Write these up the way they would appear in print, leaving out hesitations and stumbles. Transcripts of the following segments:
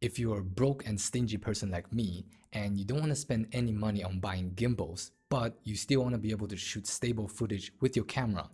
If you're a broke and stingy person like me and you don't want to spend any money on buying gimbals, but you still want to be able to shoot stable footage with your camera,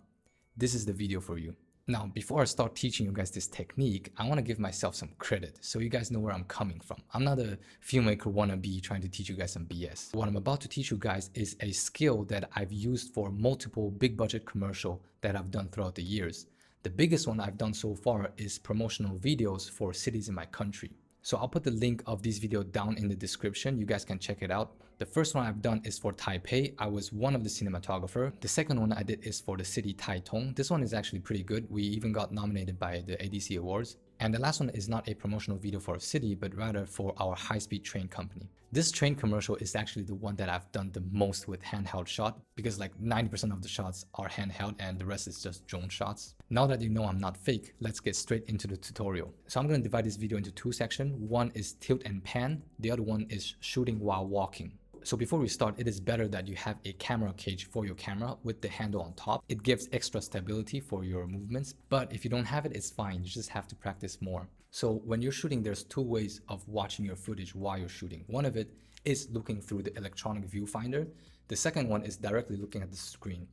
this is the video for you. Now, before I start teaching you guys this technique, I want to give myself some credit so you guys know where I'm coming from. I'm not a filmmaker wannabe trying to teach you guys some BS. What I'm about to teach you guys is a skill that I've used for multiple big budget commercial that I've done throughout the years. The biggest one I've done so far is promotional videos for cities in my country. So I'll put the link of this video down in the description. You guys can check it out. The first one I've done is for Taipei. I was one of the cinematographer. The second one I did is for the city Taitung. This one is actually pretty good. We even got nominated by the ADC Awards. And the last one is not a promotional video for a city, but rather for our high-speed train company. This train commercial is actually the one that I've done the most with handheld shot, because like 90% of the shots are handheld and the rest is just drone shots. Now that you know I'm not fake, let's get straight into the tutorial. So I'm going to divide this video into two sections. One is tilt and pan. The other one is shooting while walking. So before we start, it is better that you have a camera cage for your camera with the handle on top. It gives extra stability for your movements, but if you don't have it, it's fine. You just have to practice more. So when you're shooting, there's two ways of watching your footage while you're shooting. One of it is looking through the electronic viewfinder. The second one is directly looking at the screen.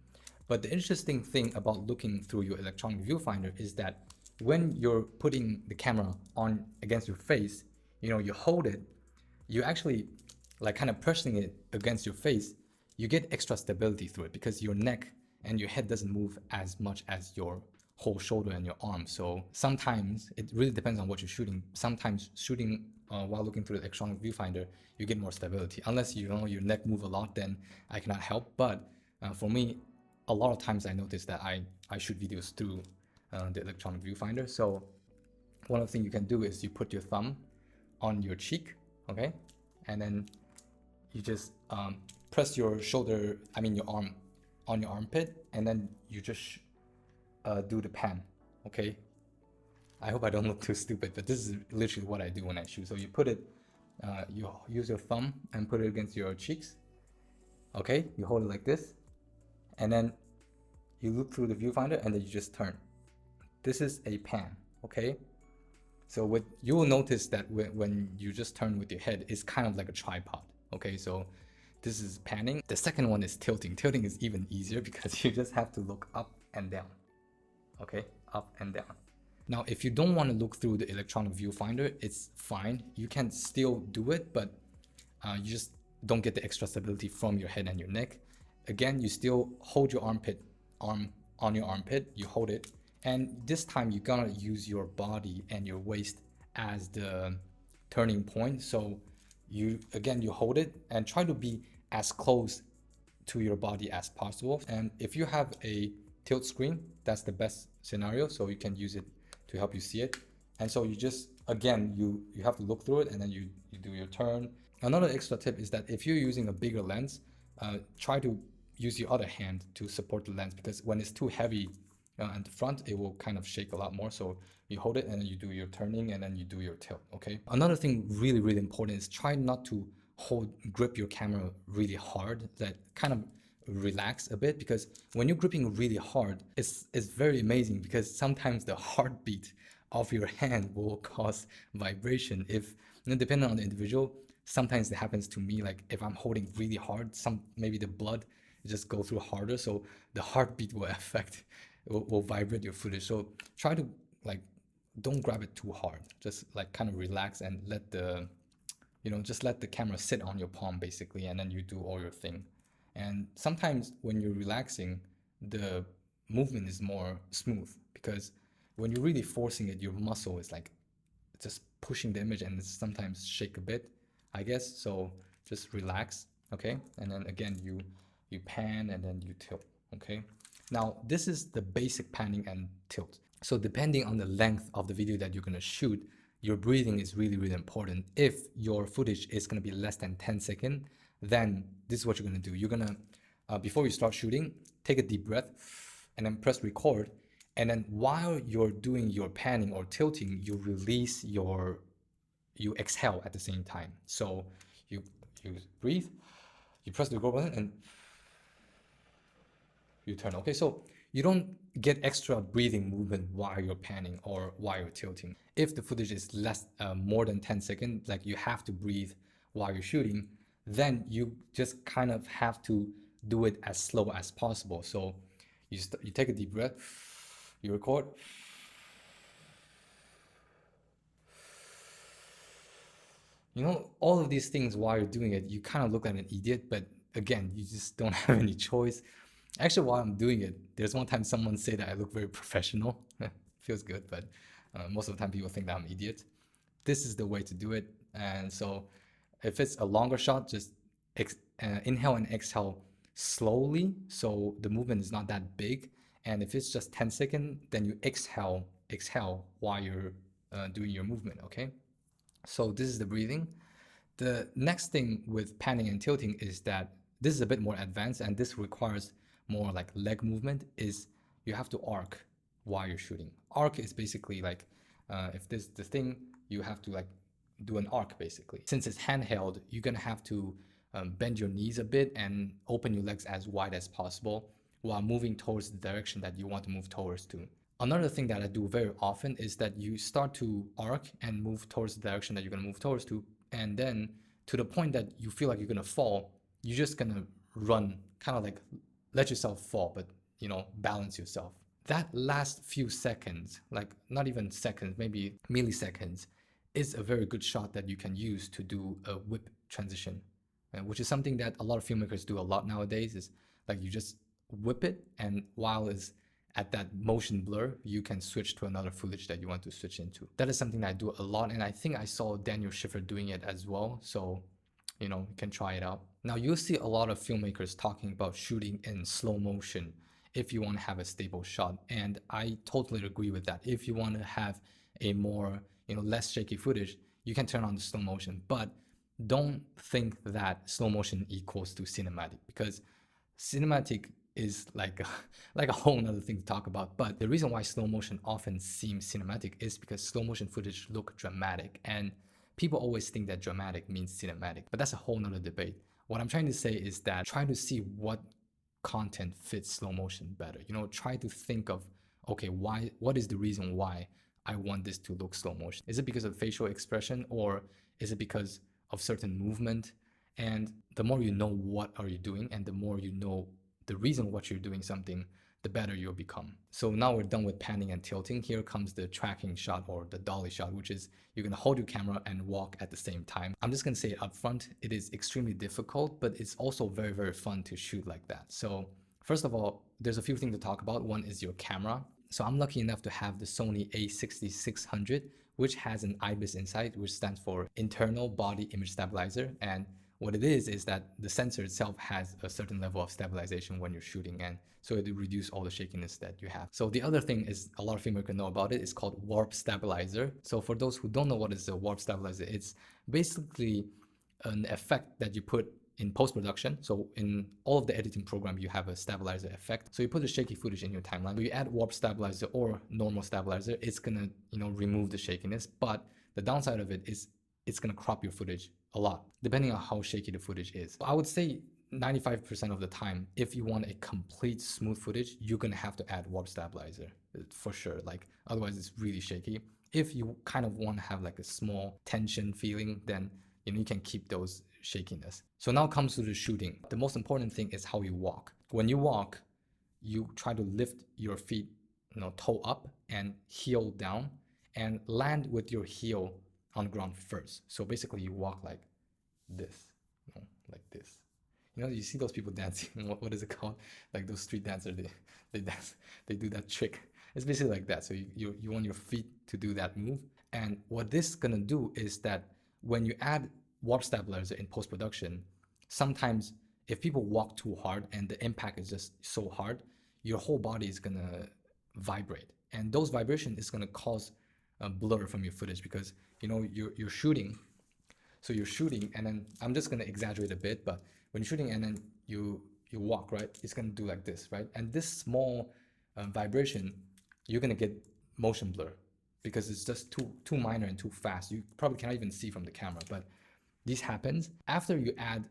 But the interesting thing about looking through your electronic viewfinder is that when you're putting the camera on against your face, you hold it, you actually like kind of pressing it against your face, you get extra stability through it because your neck and your head doesn't move as much as your whole shoulder and your arm. So sometimes it really depends on what you're shooting. Sometimes shooting while looking through the electronic viewfinder, you get more stability. Unless your neck move a lot, then I cannot help. But for me, a lot of times I notice that I shoot videos through the electronic viewfinder. So one of the things you can do is you put your thumb on your cheek, okay, and then you just press your shoulder, your arm on your armpit, and then you just do the pan, okay? I hope I don't look too stupid, but this is literally what I do when I shoot. So you put it, you use your thumb and put it against your cheeks, okay? You hold it like this, and then you look through the viewfinder, and then you just turn. This is a pan, okay? So what you will notice that when you just turn with your head, it's kind of like a tripod. Okay, so this is panning. The second one is tilting. Tilting is even easier because you just have to look up and down. Okay, up and down. Now, if you don't want to look through the electronic viewfinder, it's fine. You can still do it, but you just don't get the extra stability from your head and your neck. Again, you still hold your arm on your armpit, you hold it, and this time you're gonna use your body and your waist as the turning point. So you hold it and try to be as close to your body as possible. And if you have a tilt screen, that's the best scenario, so you can use it to help you see it. And so you just you have to look through it, and then you do your turn. Another extra tip is that if you're using a bigger lens, try to use your other hand to support the lens, because when it's too heavy at the front, it will kind of shake a lot more. So you hold it and then you do your turning and then you do your tilt, okay? Another thing really, really important is try not to grip your camera really hard. That kind of relax a bit, because when you're gripping really hard, it's very amazing, because sometimes the heartbeat of your hand will cause vibration. If depending on the individual, sometimes it happens to me, like if I'm holding really hard, maybe the blood just go through harder, so the heartbeat will will vibrate your footage. So try to don't grab it too hard. Just kind of relax and let the just let the camera sit on your palm basically, and then you do all your thing. And sometimes when you're relaxing, the movement is more smooth, because when you're really forcing it, your muscle is just pushing the image and it's sometimes shake a bit, I guess. So just relax, okay? And then again, you pan and then you tilt, okay? Now, this is the basic panning and tilt. So depending on the length of the video that you're gonna shoot, your breathing is really, really important. If your footage is gonna be less than 10 seconds, then this is what you're gonna do. You're gonna, before you start shooting, take a deep breath and then press record. And then while you're doing your panning or tilting, you exhale at the same time. So you breathe, you press the record button, and you turn. Okay, so You don't get extra breathing movement while you're panning or while you're tilting. If the footage is more than 10 seconds, like you have to breathe while you're shooting, then you just kind of have to do it as slow as possible. So you take a deep breath, you record, all of these things while you're doing it, you kind of look like an idiot, but again, you just don't have any choice. Actually, while I'm doing it, there's one time someone said that I look very professional. Feels good, but most of the time people think that I'm an idiot. This is the way to do it. And so if it's a longer shot, just inhale and exhale slowly, so the movement is not that big. And if it's just 10 seconds, then you exhale while you're doing your movement, okay? So this is the breathing. The next thing with panning and tilting is that this is a bit more advanced, and this requires more like leg movement. Is you have to arc while you're shooting. Arc is basically like if this is the thing, you have to like do an arc basically. Since it's handheld, you're gonna have to bend your knees a bit and open your legs as wide as possible while moving towards the direction that you want to move towards to. Another thing that I do very often is that you start to arc and move towards the direction that you're gonna move towards to, and then to the point that you feel like you're gonna fall, you're just gonna run, kind of like let yourself fall, but balance yourself. That last few seconds, like not even seconds, maybe milliseconds, is a very good shot that you can use to do a whip transition, which is something that a lot of filmmakers do a lot nowadays. Is like you just whip it, and while it's at that motion blur, you can switch to another footage that you want to switch into. That is something that I do a lot, and I think I saw Daniel Schiffer doing it as well. So you can try it out. Now you'll see a lot of filmmakers talking about shooting in slow motion if you want to have a stable shot, and I totally agree with that. If you want to have a more less shaky footage, you can turn on the slow motion, but don't think that slow motion equals to cinematic, because cinematic is like like a whole nother thing to talk about. But the reason why slow motion often seems cinematic is because slow motion footage look dramatic, and people always think that dramatic means cinematic, but that's a whole nother debate. What I'm trying to say is that try to see what content fits slow motion better. Try to think of, okay, what is the reason why I want this to look slow motion? Is it because of facial expression, or is it because of certain movement? And the more you know what are you doing, and the more you know the reason what you're doing something, the better you'll become. So now we're done with panning and tilting. Here comes the tracking shot, or the dolly shot, which is you're gonna hold your camera and walk at the same time. I'm just gonna say it up front, it is extremely difficult, but it's also very, very fun to shoot like that. So first of all, there's a few things to talk about. One is your camera. So I'm lucky enough to have the Sony a6600, which has an IBIS inside, which stands for Internal Body Image Stabilizer. And what it is that the sensor itself has a certain level of stabilization when you're shooting, and so it reduces all the shakiness that you have. So the other thing is, a lot of filmmakers know about it, it's called warp stabilizer. So for those who don't know what is a warp stabilizer, it's basically an effect that you put in post-production. So in all of the editing program, you have a stabilizer effect. So you put the shaky footage in your timeline. So you add warp stabilizer or normal stabilizer, it's gonna remove the shakiness. But the downside of it is it's gonna crop your footage a lot, depending on how shaky the footage is. I would say 95% of the time, if you want a complete smooth footage, you're gonna have to add warp stabilizer for sure. Like otherwise, it's really shaky. If you kind of want to have like a small tension feeling, then you can keep those shakiness. So now comes to the shooting. The most important thing is how you walk. When you walk, you try to lift your feet, toe up and heel down, and land with your heel on the ground first. So basically you walk like this, like this. You see those people dancing, what is it called? Like those street dancers, they dance, they do that trick. It's basically like that. So you want your feet to do that move. And what this is gonna do is that when you add warp stabilizer in post-production, sometimes if people walk too hard and the impact is just so hard, your whole body is gonna vibrate. And those vibrations is gonna cause a blur from your footage, because you're shooting. So you're shooting, and then I'm just gonna exaggerate a bit, but when you're shooting and then you walk, right, it's gonna do like this, right? And this small vibration, you're gonna get motion blur, because it's just too minor and too fast. You probably cannot even see from the camera, but this happens after you add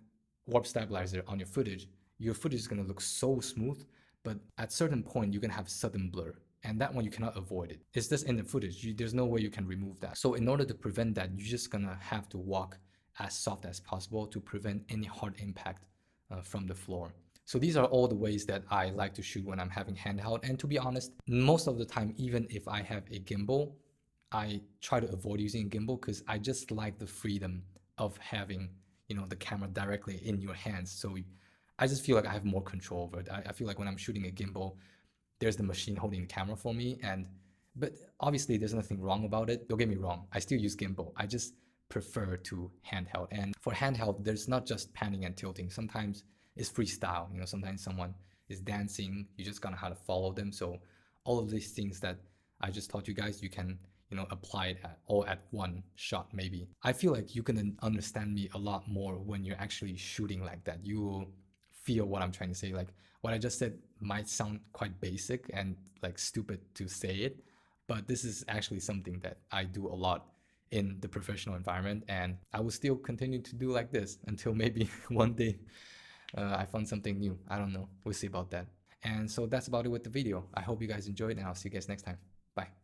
warp stabilizer on your footage is gonna look so smooth, but at certain point you can have sudden blur, and that one you cannot avoid it. It's just in the footage. There's no way you can remove that. So in order to prevent that, you're just gonna have to walk as soft as possible to prevent any hard impact from the floor. So these are all the ways that I like to shoot when I'm having handheld. And to be honest, most of the time, even if I have a gimbal, I try to avoid using a gimbal because I just like the freedom of having, the camera directly in your hands. So I just feel like I have more control over it. I feel like when I'm shooting a gimbal, there's the machine holding the camera for me. But obviously there's nothing wrong about it. Don't get me wrong. I still use gimbal. I just prefer to handheld. And for handheld, there's not just panning and tilting. Sometimes it's freestyle. Sometimes someone is dancing. You just gotta how to follow them. So all of these things that I just taught you guys, you can apply it all at one shot maybe. I feel like you can understand me a lot more when you're actually shooting like that. You will feel what I'm trying to say. Like what I just said might sound quite basic and like stupid to say it, but this is actually something that I do a lot in the professional environment, and I will still continue to do like this until maybe one day I find something new. I don't know. We'll see about that. And so that's about it with the video. I hope you guys enjoyed, and I'll see you guys next time. Bye.